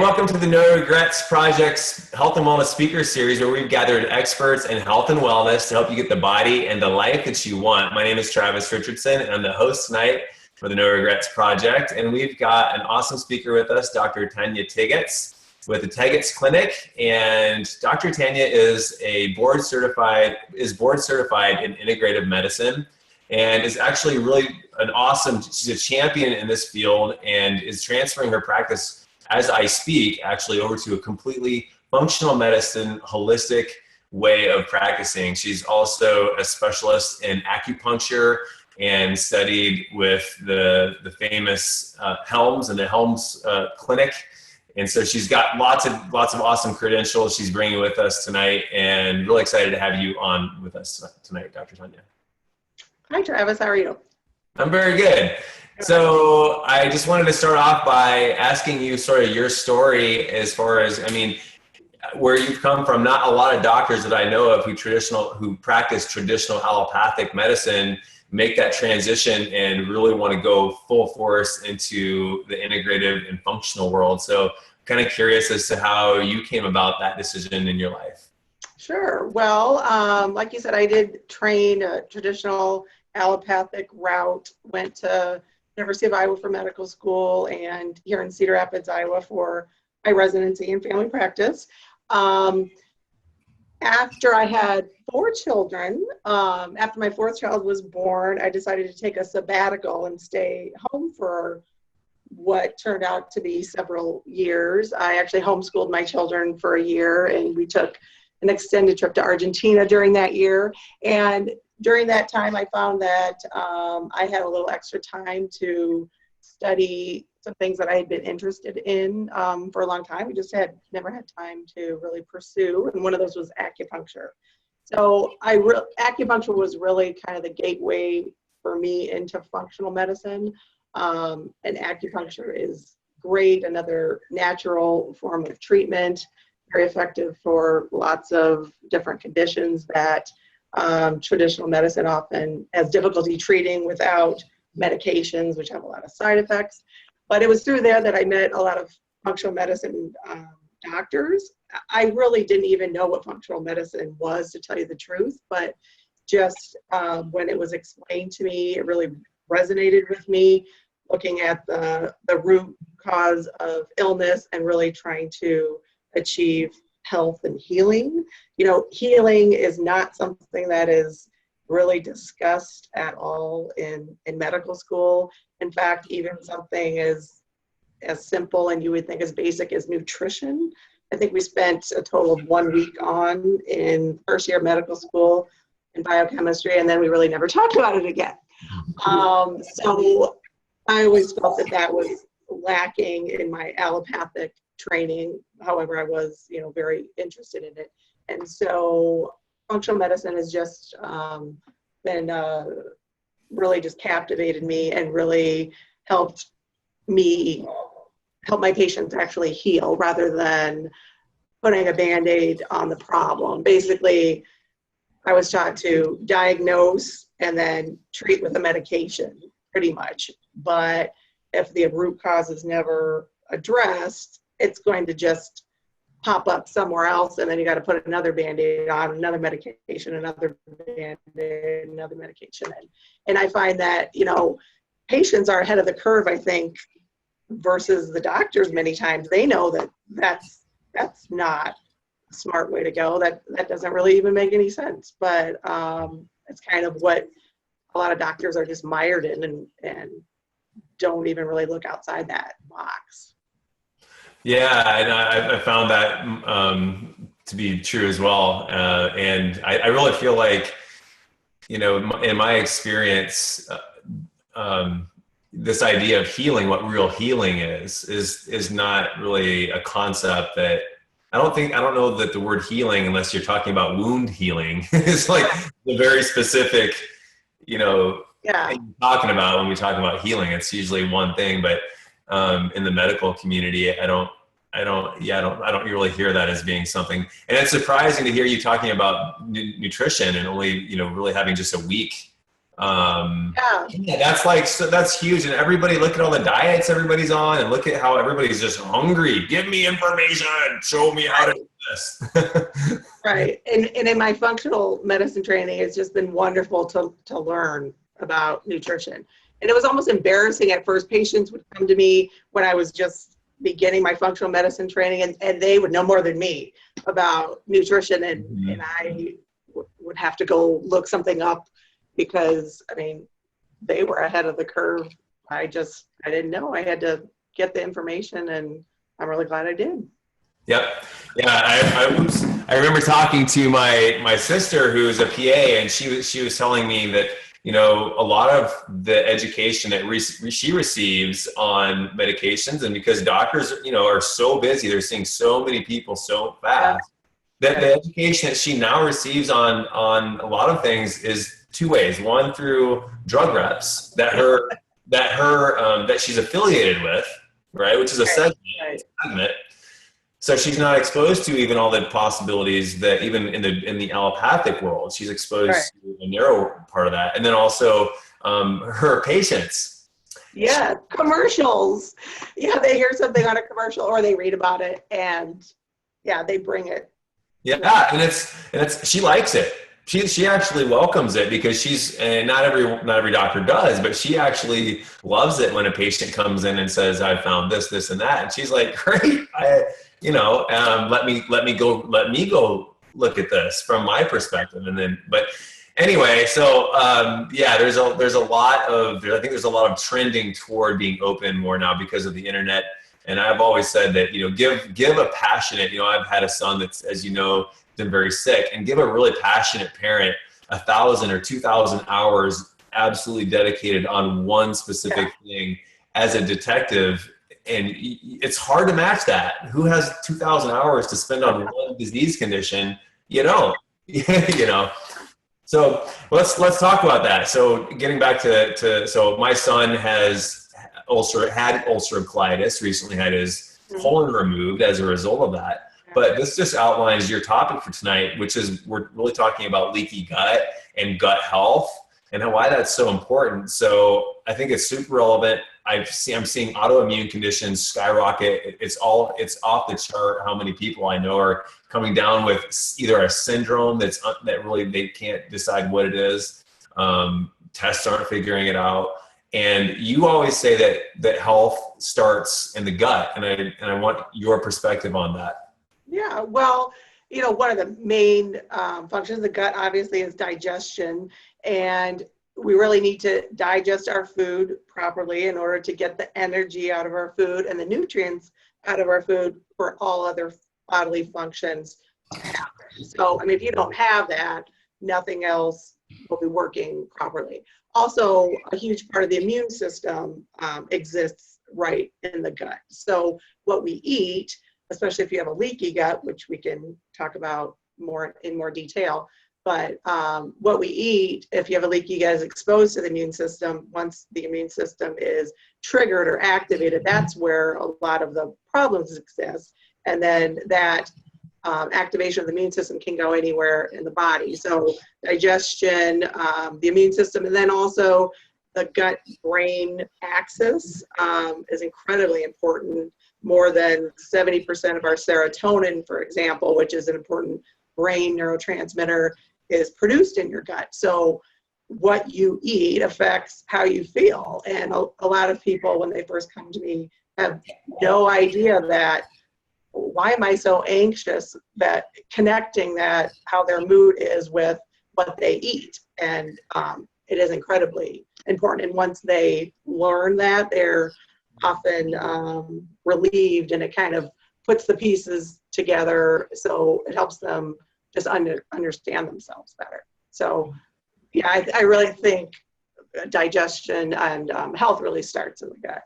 welcome to the No Regrets Project's Health and Wellness Speaker Series, where we've gathered experts in health and wellness to help you get the body and the life that you want. My name is Travis Richardson, and I'm the host tonight for the No Regrets Project. And we've got an awesome speaker with us, Dr. Tanya Teggatz with the Teggatz Clinic. And Dr. Tanya is board certified in integrative medicine, and is actually really she's a champion in this field and is transferring her practice as I speak, actually over to a completely functional medicine, holistic way of practicing. She's also a specialist in acupuncture and studied with the famous Helms and the Helms Clinic. And so she's got lots of awesome credentials she's bringing with us tonight, and really excited to have you on with us tonight, Dr. Tanya. Hi, Travis. How are you? I'm very good. So I just wanted to start off by asking you sort of your story as far as, where you've come from. Not a lot of doctors that I know of who practice traditional allopathic medicine make that transition and really want to go full force into the integrative and functional world. So kind of curious as to how you came about that decision in your life. Sure. Well, like you said, I did train a traditional allopathic route, went to University of Iowa for medical school, and here in Cedar Rapids, Iowa for my residency in family practice. After I had 4 children, after my 4th child was born, I decided to take a sabbatical and stay home for what turned out to be several years. I actually homeschooled my children for a year, and we took an extended trip to Argentina during that year. And during that time, I found that I had a little extra time to study some things that I had been interested in for a long time. We just never had time to really pursue, and one of those was acupuncture. So acupuncture was really kind of the gateway for me into functional medicine, and acupuncture is great, another natural form of treatment, very effective for lots of different conditions that traditional medicine often has difficulty treating without medications, which have a lot of side effects. But it was through there that I met a lot of functional medicine doctors. I really didn't even know what functional medicine was, to tell you the truth, but just when it was explained to me, it really resonated with me, looking at the root cause of illness and really trying to achieve health and healing. Healing is not something that is really discussed at all in medical school. In fact, even something as simple and you would think as basic as nutrition. I think we spent a total of 1 week in first year of medical school in biochemistry, and then we really never talked about it again. So I always felt that was lacking in my allopathic training. However, I was, very interested in it. And so functional medicine has just been really just captivated me and really helped my patients actually heal rather than putting a Band-Aid on the problem. Basically, I was taught to diagnose and then treat with a medication, pretty much. But if the root cause is never addressed, it's going to just pop up somewhere else, and then you got to put another Band-Aid on, another medication, another Band-Aid, another medication. And I find that, patients are ahead of the curve, I think, versus the doctors many times. They know that that's not a smart way to go. That doesn't really even make any sense. But it's kind of what a lot of doctors are just mired in and don't even really look outside that box. Yeah, and I found that to be true as well. And I really feel like, in my experience, this idea of healing, what real healing is not really a concept that I don't know that the word healing, unless you're talking about wound healing, is like the very specific, thing you're talking about when we talk about healing. It's usually one thing, but in the medical community, I don't really hear that as being something. And it's surprising to hear you talking about nutrition and only, really having just a week Yeah. Yeah, that's like, so that's huge. And everybody, look at all the diets everybody's on, and look at how everybody's just hungry. Give me information. Show me how to do this. Right. And in my functional medicine training, it's just been wonderful to learn about nutrition. And it was almost embarrassing at first. Patients would come to me when I was just beginning my functional medicine training, and they would know more than me about nutrition. And I would have to go look something up because, I mean, they were ahead of the curve. I didn't know. I had to get the information, and I'm really glad I did. Yep. Yeah. I remember talking to my sister who's a PA, and she was telling me that, you know, a lot of the education that she receives on medications, and because doctors, you know, are so busy, they're seeing so many people so fast, that the education that she now receives on a lot of things is two ways. One, through drug reps that she's affiliated with, right, which is a segment. So she's not exposed to even all the possibilities that even in the allopathic world, she's exposed to a narrow part of that. And then also her patients. Yeah, commercials. Yeah, they hear something on a commercial or they read about it, and yeah, they bring it. Yeah, and it's she likes it. She actually welcomes it, because and not every doctor does, but she actually loves it when a patient comes in and says, "I found this, this, and that," and she's like, "Great, let me go look at this from my perspective." And then, but anyway, so there's a lot of, I think there's a lot of trending toward being open more now because of the internet. And I've always said that, you know, give a passionate, you know, I've had a son that's, as you know, been very sick, and give a really passionate parent 1,000 or 2,000 hours absolutely dedicated on one specific thing as a detective. And it's hard to match that. Who has 2,000 hours to spend on one disease condition? You know, you know. So let's talk about that. So getting back to so my son had ulcerative colitis, recently had his colon removed as a result of that. But this just outlines your topic for tonight, which is we're really talking about leaky gut and gut health and why that's so important. So I think it's super relevant. I'm seeing autoimmune conditions skyrocket. It's off the chart how many people I know are coming down with either a syndrome that really they can't decide what it is. Tests aren't figuring it out. And you always say that health starts in the gut, and I want your perspective on that. Yeah, well, you know, one of the main functions of the gut obviously is digestion, and we really need to digest our food properly in order to get the energy out of our food and the nutrients out of our food for all other bodily functions to happen. So, I mean, if you don't have that, nothing else will be working properly. Also, a huge part of the immune system exists right in the gut. So what we eat, especially if you have a leaky gut, which we can talk about in more detail, but what we eat, if you have a leaky gut, is exposed to the immune system. Once the immune system is triggered or activated, that's where a lot of the problems exist. And then that activation of the immune system can go anywhere in the body. So digestion, the immune system, and then also the gut-brain axis is incredibly important. More than 70% of our serotonin, for example, which is an important brain neurotransmitter, is produced in your gut. So what you eat affects how you feel. And a lot of people, when they first come to me, have no idea that, why am I so anxious, that connecting that how their mood is with what they eat. And it is incredibly important. And once they learn that, they're often relieved, and it kind of puts the pieces together, so it helps them just understand themselves better. So yeah, I really think digestion and health really starts in the gut.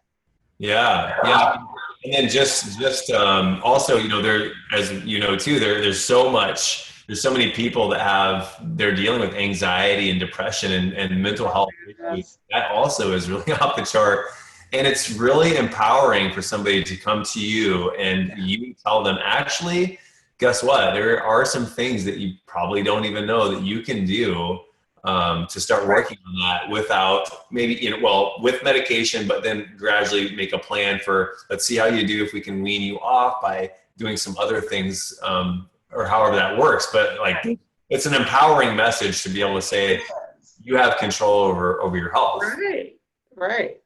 Yeah. And then just also, you know, there, as you know too, there's so many people that they're dealing with anxiety and depression and mental health issues. That also is really off the chart. And it's really empowering for somebody to come to you and you tell them, actually, guess what? There are some things that you probably don't even know that you can do to start working on that without maybe, with medication, but then gradually make a plan for, let's see how you do if we can wean you off by doing some other things, or however that works. But like, it's an empowering message to be able to say you have control over your health. Right.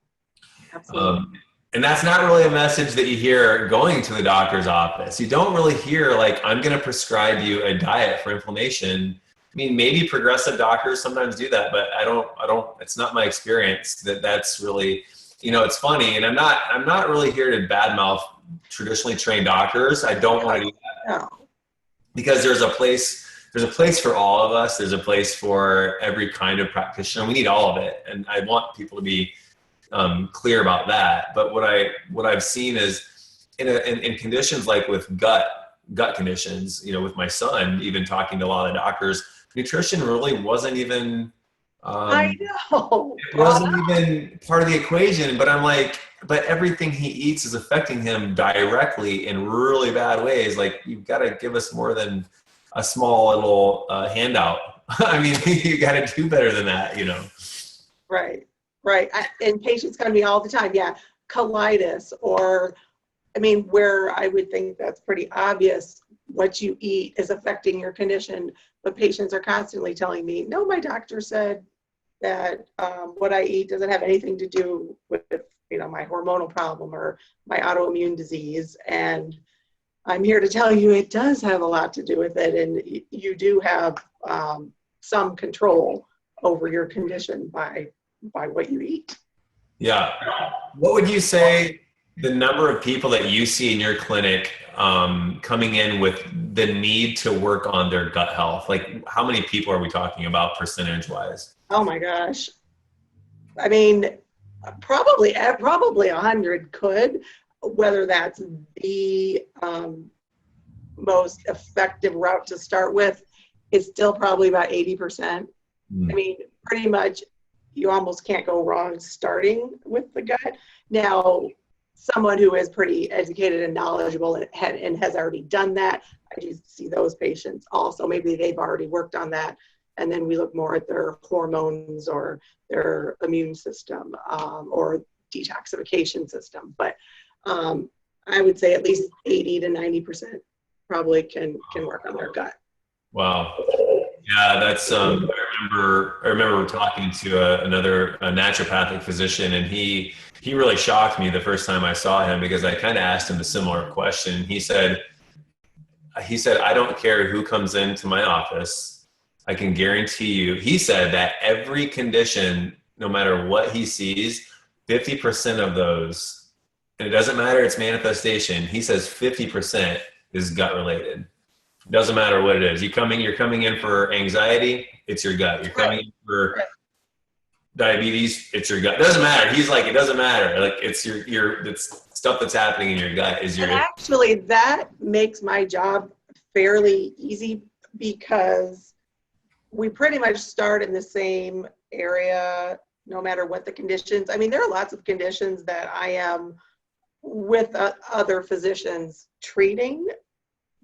Absolutely. And that's not really a message that you hear going to the doctor's office. You don't really hear like, I'm going to prescribe you a diet for inflammation. I mean, maybe progressive doctors sometimes do that, but I don't, it's not my experience that's really, it's funny. And I'm not really here to badmouth traditionally trained doctors. I don't want to do that. No. Because there's a place for all of us. There's a place for every kind of practitioner. We need all of it. And I want people to be clear about that. But what I've seen is in conditions like with gut conditions, with my son, even talking to a lot of doctors, nutrition really wasn't even, I know. it wasn't even part of the equation. But I'm like, but everything he eats is affecting him directly in really bad ways. Like, you've got to give us more than a small little handout. I mean, you got to do better than that, Right. And patients come to me all the time. Yeah. Colitis, or, where I would think that's pretty obvious, what you eat is affecting your condition. But patients are constantly telling me, no, my doctor said that what I eat doesn't have anything to do with, my hormonal problem or my autoimmune disease. And I'm here to tell you it does have a lot to do with it. And you do have some control over your condition by what you eat. Yeah. What would you say the number of people that you see in your clinic coming in with the need to work on their gut health? Like, how many people are we talking about percentage wise? Oh my gosh. Probably 100 could. Whether that's the most effective route to start with is still probably about 80%. Pretty much you almost can't go wrong starting with the gut. Now, someone who is pretty educated and knowledgeable and has already done that, I do see those patients also. Maybe they've already worked on that. And then we look more at their hormones or their immune system or detoxification system. But I would say at least 80 to 90% probably can work on their gut. Wow. Yeah, that's I remember talking to another naturopathic physician, and he really shocked me the first time I saw him, because I kind of asked him a similar question. He said, I don't care who comes into my office. I can guarantee you, he said, that every condition, no matter what he sees, 50% of those, and it doesn't matter its manifestation, he says 50% is gut related. It doesn't matter what it is. You're coming in for anxiety, it's your gut. You're coming in for diabetes, it's your gut. It doesn't matter. He's like, it doesn't matter. Like, it's it's stuff that's happening in your gut is your. And actually, that makes my job fairly easy, because we pretty much start in the same area, no matter what the conditions. There are lots of conditions that I am with other physicians treating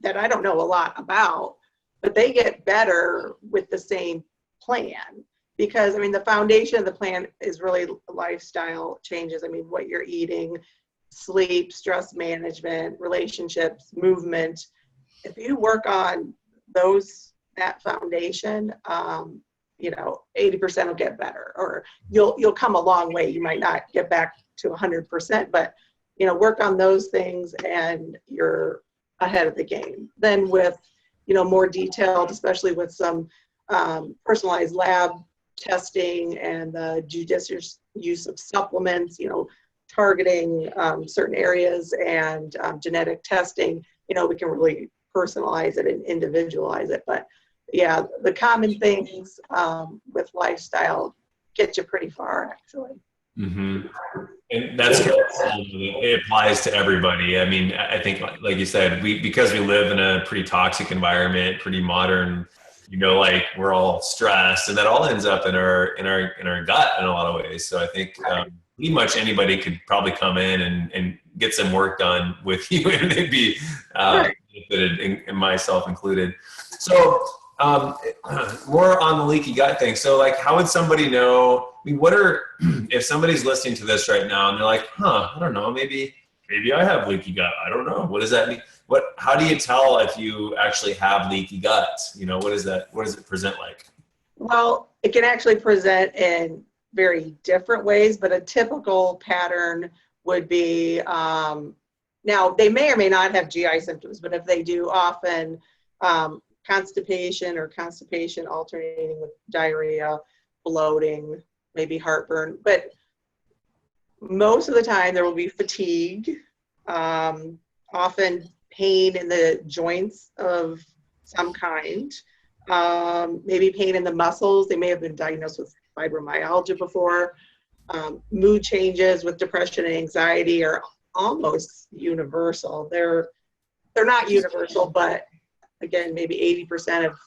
that I don't know a lot about, but they get better with the same plan, because the foundation of the plan is really lifestyle changes. What you're eating, sleep, stress management, relationships, movement. If you work on that foundation, 80% will get better, or you'll come a long way. You might not get back to 100%, but work on those things and you're ahead of the game. Then with more detailed, especially with some personalized lab testing and the judicious use of supplements, targeting certain areas, and genetic testing, we can really personalize it and individualize it. But yeah, the common things with lifestyle get you pretty far, actually. Mm-hmm. And that's it applies to everybody. I think, like you said, because we live in a pretty toxic environment, pretty modern, like, we're all stressed, and that all ends up in our gut in a lot of ways. So I think pretty much anybody could probably come in and get some work done with you, and they'd be benefited, and myself included. So um, more on the leaky gut thing. So like, how would somebody know, I mean, if somebody's listening to this right now and they're like, I don't know, maybe I have leaky gut. I don't know. What does that mean? How do you tell if you actually have leaky gut? What is that? What does it present like? Well, it can actually present in very different ways, but a typical pattern would be, now they may or may not have GI symptoms, but if they do, often constipation or constipation alternating with diarrhea, bloating, maybe heartburn, but most of the time there will be fatigue, often pain in the joints of some kind, maybe pain in the muscles. They may have been diagnosed with fibromyalgia before. Mood changes with depression and anxiety are almost universal. They're not universal, but again, maybe 80% of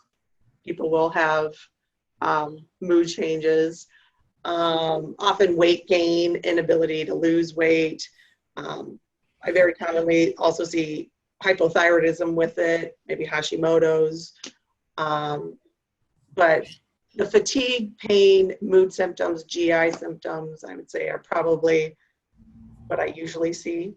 people will have mood changes. Often weight gain, inability to lose weight. I very commonly also see hypothyroidism with it, maybe Hashimoto's. But the fatigue, pain, mood symptoms, GI symptoms, I would say are probably what I usually see.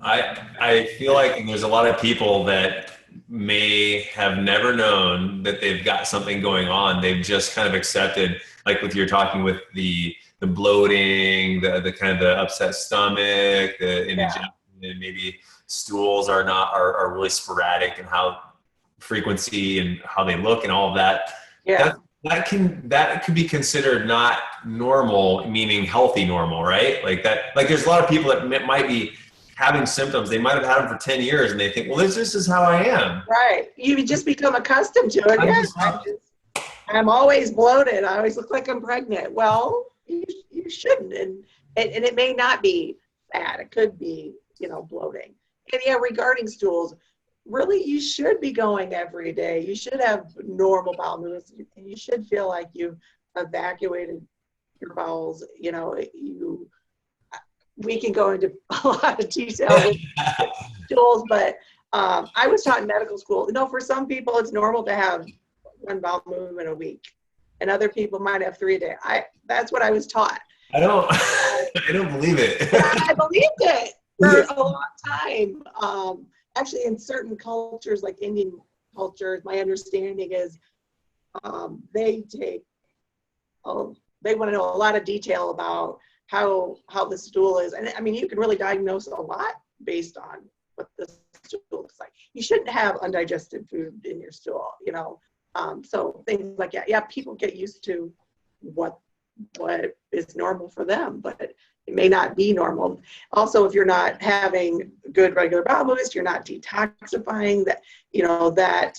I feel like there's a lot of people that may have never known that they've got something going on. They've just kind of accepted, like with you're talking with the bloating, the kind of the upset stomach, the indigestion, and maybe stools are really sporadic and how frequency and how they look and all of that. Yeah. That could be considered not normal, meaning healthy normal, right? Like that, like there's a lot of people that might be having symptoms. They might have had them for 10 years and they think, well, this is how I am. Right. You just become accustomed to it. I'm always bloated. I always look like I'm pregnant. Well, you shouldn't. And it may not be fat. It could be, bloating. And yeah, regarding stools, really, you should be going every day. You should have normal bowel movements, and you should feel like you've evacuated your bowels. We can go into a lot of detail with stools, but I was taught in medical school, for some people it's normal to have one bowel movement a week, and other people might have 3 a day. That's what I was taught. I don't believe it. I believed it for a long time. Actually, in certain cultures, like Indian cultures, my understanding is they want to know a lot of detail about how the stool is. And I mean, you can really diagnose a lot based on what the stool looks like. You shouldn't have undigested food in your stool, so things like that. Yeah, people get used to what is normal for them, but it may not be normal. Also, if you're not having good regular bowel movements, you're not detoxifying, that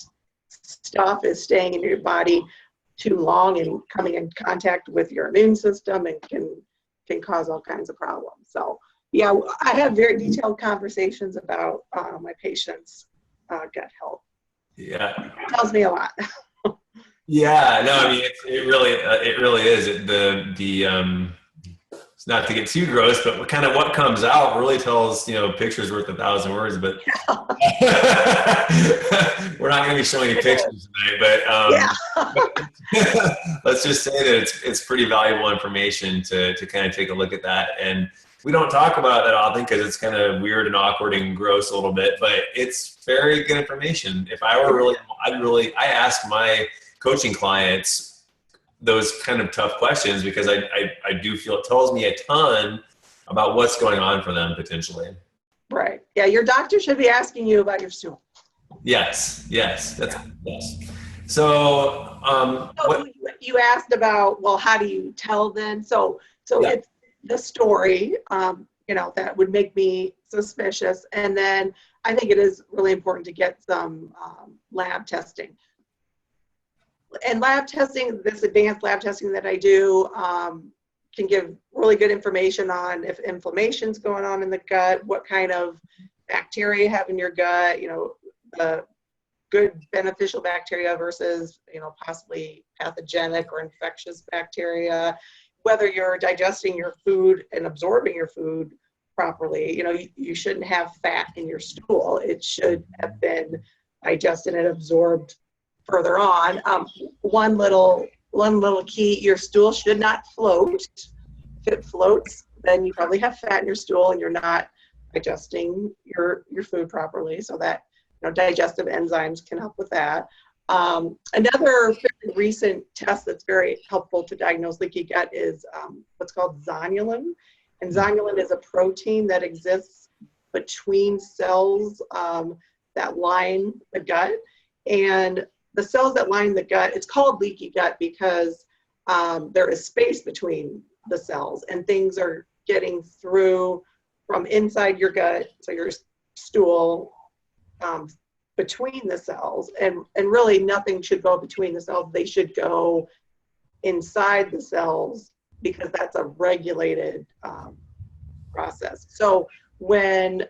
stuff is staying in your body too long and coming in contact with your immune system and can cause all kinds of problems. So yeah, I have very detailed conversations about my patients' gut health. Yeah. It tells me a lot. Yeah, no, I mean, it really is. It's not to get too gross, but what comes out really tells, pictures worth 1,000 words, but we're not going to be showing any pictures tonight, but let's just say that it's pretty valuable information to kind of take a look at that. And we don't talk about that often because it's kind of weird and awkward and gross a little bit, but it's very good information. If I were I ask my coaching clients those kind of tough questions because I do feel it tells me a ton about what's going on for them potentially. Right. Yeah. Your doctor should be asking you about your stool. Yes. Yes. Yes. So, what you asked about, well, how do you tell then? So it's the story, that would make me suspicious. And then I think it is really important to get some lab testing. And lab testing, this advanced lab testing that I do, can give really good information on if inflammation's going on in the gut, what kind of bacteria you have in your gut, the good beneficial bacteria versus, possibly pathogenic or infectious bacteria, whether you're digesting your food and absorbing your food properly. You shouldn't have fat in your stool. It should have been digested and absorbed further on. One little key: your stool should not float. If it floats, then you probably have fat in your stool and you're not digesting your food properly. So that, digestive enzymes can help with that. Another very recent test that's very helpful to diagnose leaky gut is what's called zonulin. And zonulin is a protein that exists between cells that line the gut. And the cells that line the gut, it's called leaky gut because there is space between the cells and things are getting through from inside your gut, so your stool, between the cells, and really nothing should go between the cells. They should go inside the cells because that's a regulated process. So when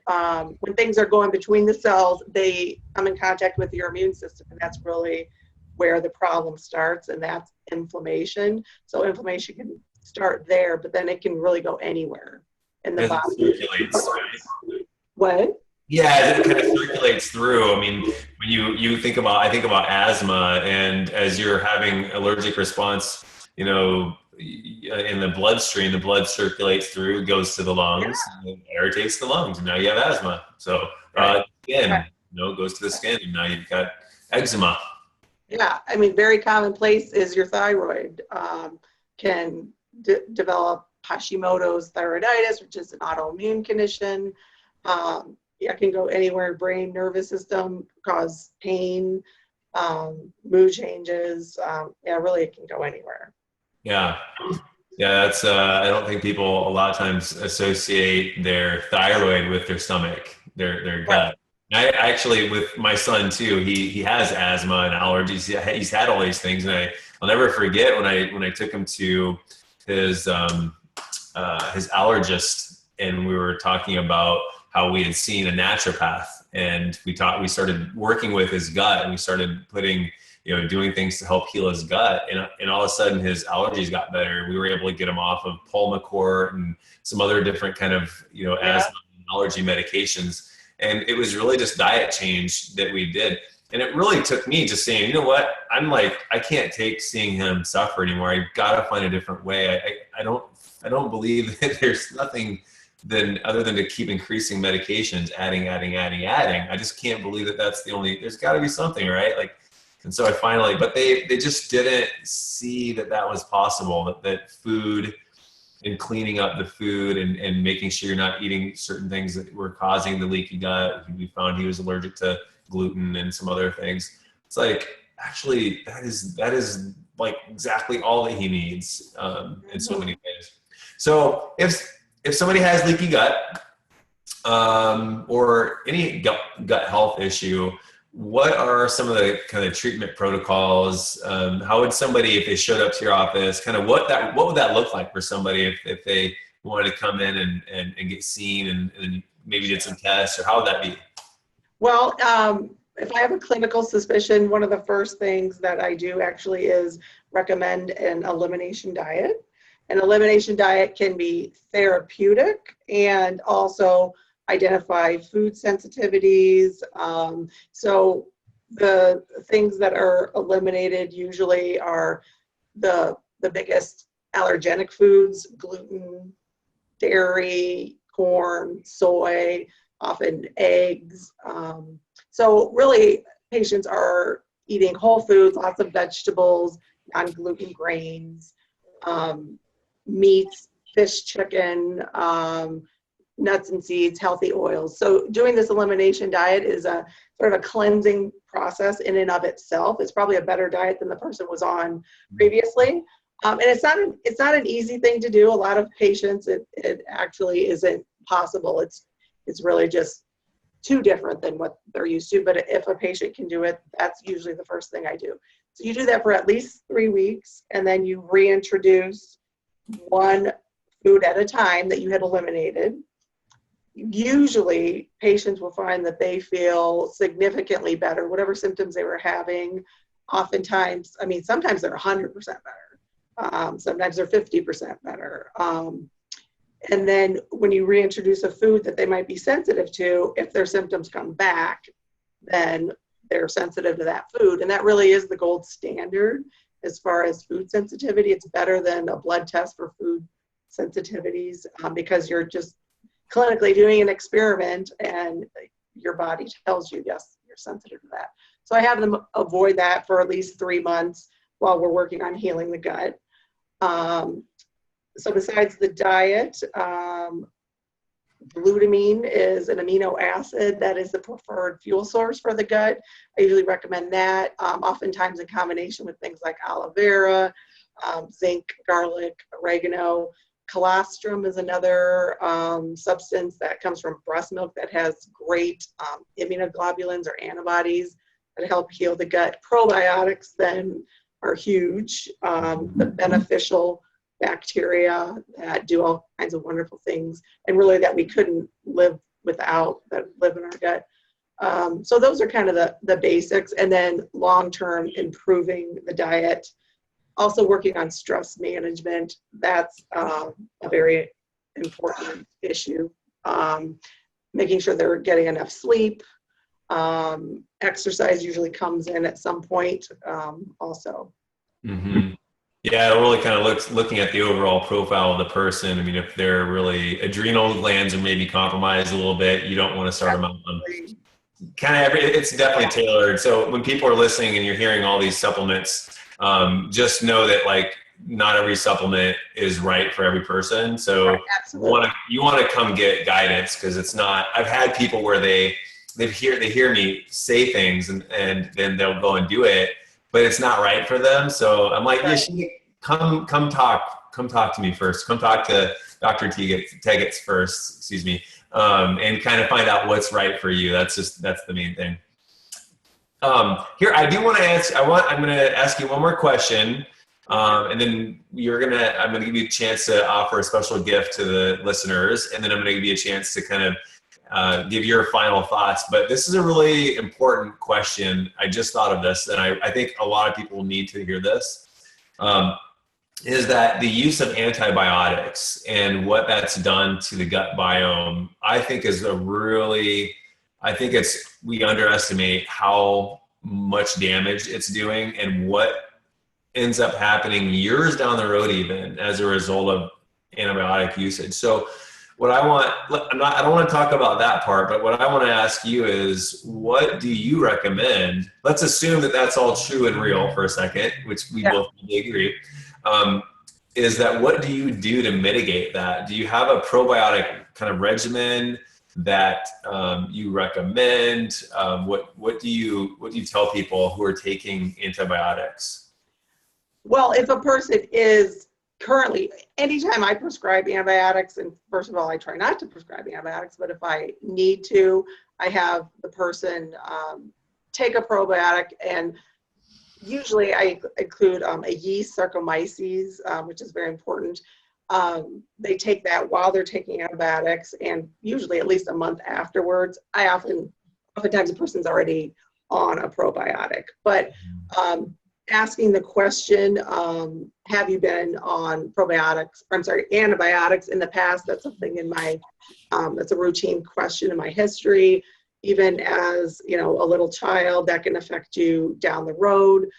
things are going between the cells, they come in contact with your immune system, and that's really where the problem starts, and that's inflammation. So inflammation can start there, but then it can really go anywhere in the body. It circulates, right? What? Yeah, it kind of circulates through. I mean, when you think about, I think about asthma, and as you're having allergic response, in the bloodstream, the blood circulates through, goes to the lungs, and irritates the lungs, and now you have asthma. So skin, goes to the skin, and now you've got eczema. Yeah, I mean, very commonplace is your thyroid can develop Hashimoto's thyroiditis, which is an autoimmune condition. It can go anywhere: brain, nervous system, cause pain, mood changes. Really, it can go anywhere. Yeah, that's, I don't think people a lot of times associate their thyroid with their stomach, their gut. I actually, with my son too, he has asthma and allergies. He's had all these things, and I'll never forget when I took him to his allergist, and we were talking about how we had seen a naturopath, and we started working with his gut, and we started putting, doing things to help heal his gut, and all of a sudden his allergies got better. We were able to get him off of Pulmicort and some other different kind of asthma and allergy medications, and it was really just diet change that we did. And it really took me just saying, you know what, I can't take seeing him suffer anymore. I've got to find a different way. I don't believe that there's nothing other than to keep increasing medications, adding. I just can't believe that that's the only, there's got to be something, right? And so I finally, but they just didn't see that was possible, that food and cleaning up the food and making sure you're not eating certain things that were causing the leaky gut. We found he was allergic to gluten and some other things. It's actually that is exactly all that he needs in so many ways. So if somebody has leaky gut or any gut health issue, what are some of the kind of treatment protocols? How would somebody, if they showed up to your office, kind of what would that look like for somebody if they wanted to come in and get seen and maybe did some tests, or how would that be? Well, if I have a clinical suspicion, one of the first things that I do actually is recommend an elimination diet. An elimination diet can be therapeutic and also identify food sensitivities. So the things that are eliminated usually are the biggest allergenic foods: gluten, dairy, corn, soy, often eggs. So really, patients are eating whole foods, lots of vegetables, non-gluten grains, meats, fish, chicken, nuts and seeds, healthy oils. So doing this elimination diet is a sort of a cleansing process in and of itself. It's probably a better diet than the person was on previously. And it's not an easy thing to do. A lot of patients, it actually isn't possible. It's really just too different than what they're used to. But if a patient can do it, that's usually the first thing I do. So you do that for at least 3 weeks, and then you reintroduce one food at a time that you had eliminated. Usually patients will find that they feel significantly better, whatever symptoms they were having. Oftentimes, sometimes they're 100% better. Sometimes they're 50% better. And then when you reintroduce a food that they might be sensitive to, if their symptoms come back, then they're sensitive to that food. And that really is the gold standard as far as food sensitivity. It's better than a blood test for food sensitivities because you're just clinically doing an experiment and your body tells you, yes, you're sensitive to that. So I have them avoid that for at least 3 months while we're working on healing the gut. So besides the diet, glutamine is an amino acid that is the preferred fuel source for the gut. I usually recommend that, oftentimes in combination with things like aloe vera, zinc, garlic, oregano. Colostrum is another substance that comes from breast milk that has great immunoglobulins or antibodies that help heal the gut. Probiotics then are huge, the beneficial bacteria that do all kinds of wonderful things and really that we couldn't live without, that live in our gut. So those are kind of the basics, and then long-term improving the diet. Also working on stress management, that's a very important issue. Making sure they're getting enough sleep. Exercise usually comes in at some point also. Mm-hmm. Yeah, it really kind of looking at the overall profile of the person. I mean, if they're really adrenal glands are maybe compromised a little bit, you don't want to start them out on kind of it's definitely tailored. So when people are listening and you're hearing all these supplements, just know that like not every supplement is right for every person. So you want to come get guidance because it's not. I've had people where they hear me say things and then they'll go and do it, but it's not right for them. So I'm like, you should come talk to me first. Come talk to Dr. Teggatz first, excuse me, and kind of find out what's right for you. That's the main thing. Here, I do want to ask, I'm going to ask you one more question. And then I'm going to give you a chance to offer a special gift to the listeners. And then I'm going to give you a chance to kind of give your final thoughts. But this is a really important question. I just thought of this, and I think a lot of people need to hear this, is that the use of antibiotics and what that's done to the gut biome, I think we underestimate how much damage it's doing and what ends up happening years down the road even as a result of antibiotic usage. So I don't want to talk about that part, but what I want to ask you is, what do you recommend? Let's assume that that's all true and real for a second, which we both agree. Is that what do you do to mitigate that? Do you have a probiotic kind of regimen that you recommend? What do you tell people who are taking antibiotics? Well, if a person is currently, anytime I prescribe antibiotics, and first of all, I try not to prescribe antibiotics, but if I need to, I have the person take a probiotic, and usually I include a yeast, Saccharomyces, which is very important. They take that while they're taking antibiotics, and usually at least a month afterwards. Oftentimes the person's already on a probiotic, but asking the question, have you been on antibiotics in the past? That's something in my, that's a routine question in my history. Even as, a little child, that can affect you down the road.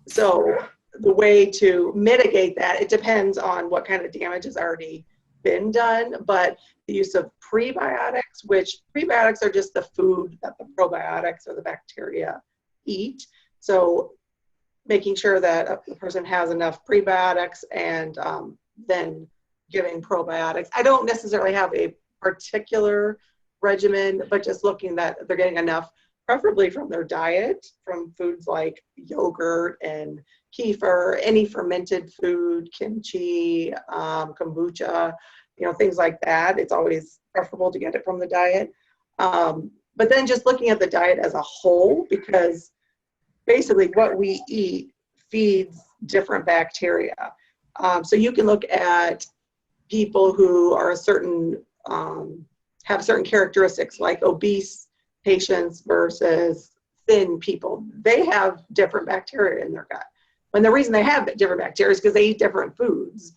So the way to mitigate that, it depends on what kind of damage has already been done, but the use of prebiotics, which prebiotics are just the food that the probiotics or the bacteria eat. So making sure that the person has enough prebiotics and then giving probiotics. I don't necessarily have a particular regimen, but just looking that they're getting enough, preferably from their diet, from foods like yogurt and kefir, any fermented food, kimchi, kombucha, things like that. It's always preferable to get it from the diet. But then just looking at the diet as a whole, because basically what we eat feeds different bacteria. So you can look at people who are have certain characteristics, like obese patients versus thin people. They have different bacteria in their gut. And the reason they have different bacteria is because they eat different foods.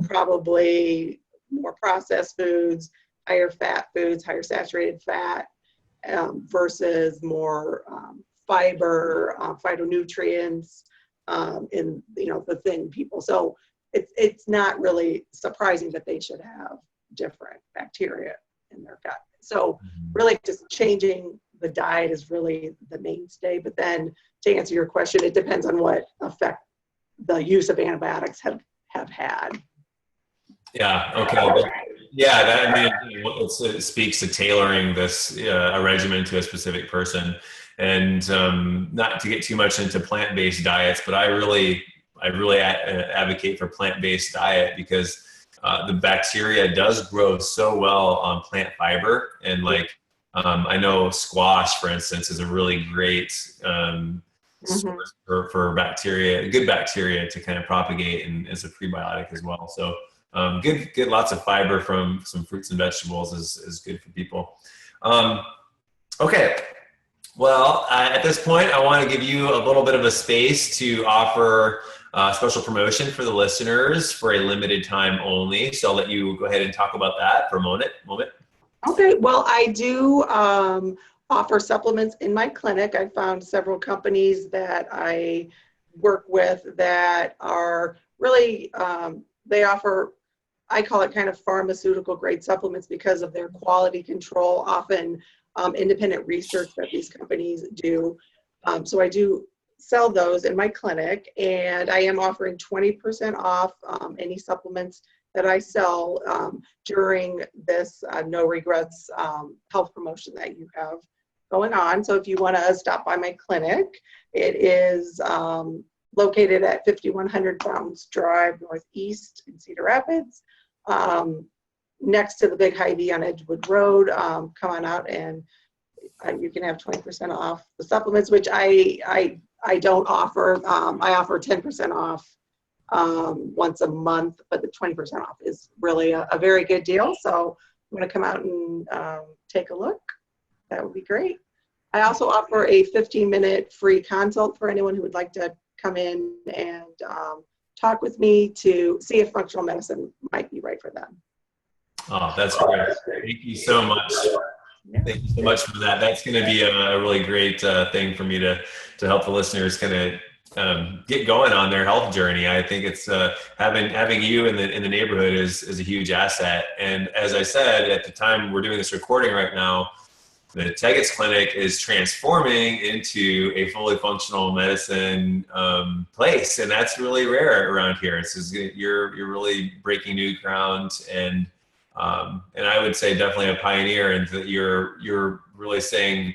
Probably more processed foods, higher fat foods, higher saturated fat. versus more fiber, phytonutrients in, the thin people. So it's not really surprising that they should have different bacteria in their gut. So really just changing the diet is really the mainstay. But then to answer your question, it depends on what effect the use of antibiotics have had. Yeah. Okay. Yeah. That, I mean, it speaks to tailoring this a regimen to a specific person, and not to get too much into plant-based diets, but I really advocate for plant-based diet because the bacteria does grow so well on plant fiber, and like I know squash, for instance, is a really great source for bacteria, good bacteria to kind of propagate, and as a prebiotic as well. So get lots of fiber from some fruits and vegetables is good for people. Okay. Well, at this point, I want to give you a little bit of a space to offer special promotion for the listeners for a limited time only. So I'll let you go ahead and talk about that for a moment. Okay. Well, I do offer supplements in my clinic. I found several companies that I work with that are really, they offer, I call it kind of pharmaceutical grade supplements because of their quality control, often independent research that these companies do. So I do sell those in my clinic, and I am offering 20% off any supplements that I sell during this no regrets health promotion that you have going on. So if you want to stop by my clinic, it is located at 5100 Fountains Drive Northeast in Cedar Rapids, next to the big Hy-Vee on Edgewood Road. Come on out and you can have 20% off the supplements, which I don't offer. I offer 10% off once a month, but the 20% off is really a very good deal. So I'm going to come out and take a look. That would be great. I also offer a 15-minute free consult for anyone who would like to come in and talk with me to see if functional medicine might be right for them. Oh, that's great. Thank you so much. Yeah. Thank you so much for that. That's going to be a really great thing for me to help the listeners kind of get going on their health journey. I think it's having you in the neighborhood is a huge asset. And as I said, at the time we're doing this recording right now, the Teggatz Clinic is transforming into a fully functional medicine place, and that's really rare around here. You're really breaking new ground, and I would say definitely a pioneer, and that you're really saying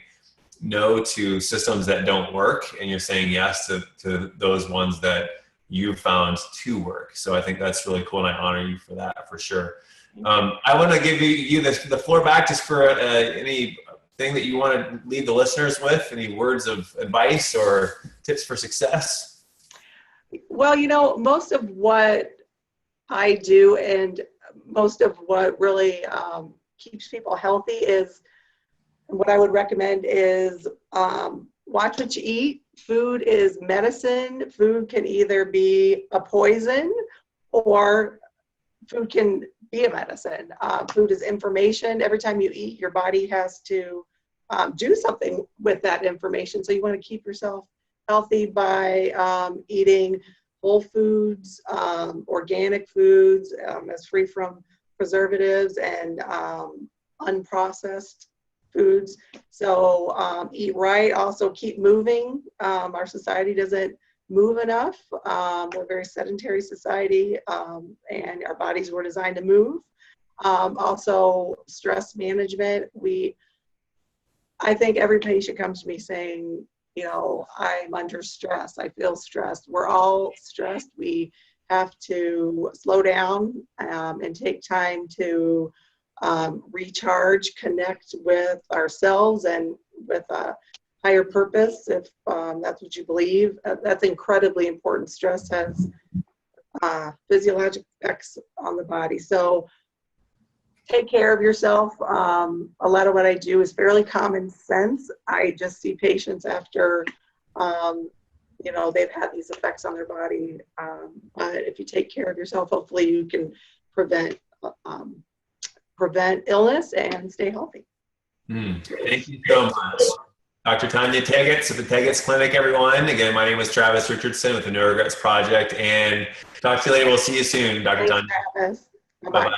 no to systems that don't work, and you're saying yes to those ones that you found to work. So I think that's really cool, and I honor you for that, for sure. I want to give you the floor back just for anything that you want to leave the listeners with, any words of advice or tips for success. Well, most of what I do and most of what really keeps people healthy is, what I would recommend is watch what you eat. Food is medicine. Food can either be a poison or food can be a medicine. Food is information. Every time you eat, your body has to do something with that information. So you want to keep yourself healthy by eating whole foods, organic foods, as free from preservatives and unprocessed foods. So eat right. Also keep moving. Our society doesn't move enough. We're a very sedentary society, and our bodies were designed to move. Also stress management. I think every patient comes to me saying, I'm under stress. I feel stressed. We're all stressed. We have to slow down and take time to recharge, connect with ourselves and with a higher purpose, if that's what you believe. That's incredibly important. Stress has physiologic effects on the body. So take care of yourself. A lot of what I do is fairly common sense. I just see patients after, they've had these effects on their body. But if you take care of yourself, hopefully you can prevent illness and stay healthy. Thank you so much. Dr. Tanya Teggatz at the Teggatz Clinic, everyone. Again, my name is Travis Richardson with the No Regrets Project, and talk to you later. We'll see you soon, Dr. Thanks, Tanya. Travis. Bye-bye. Bye-bye.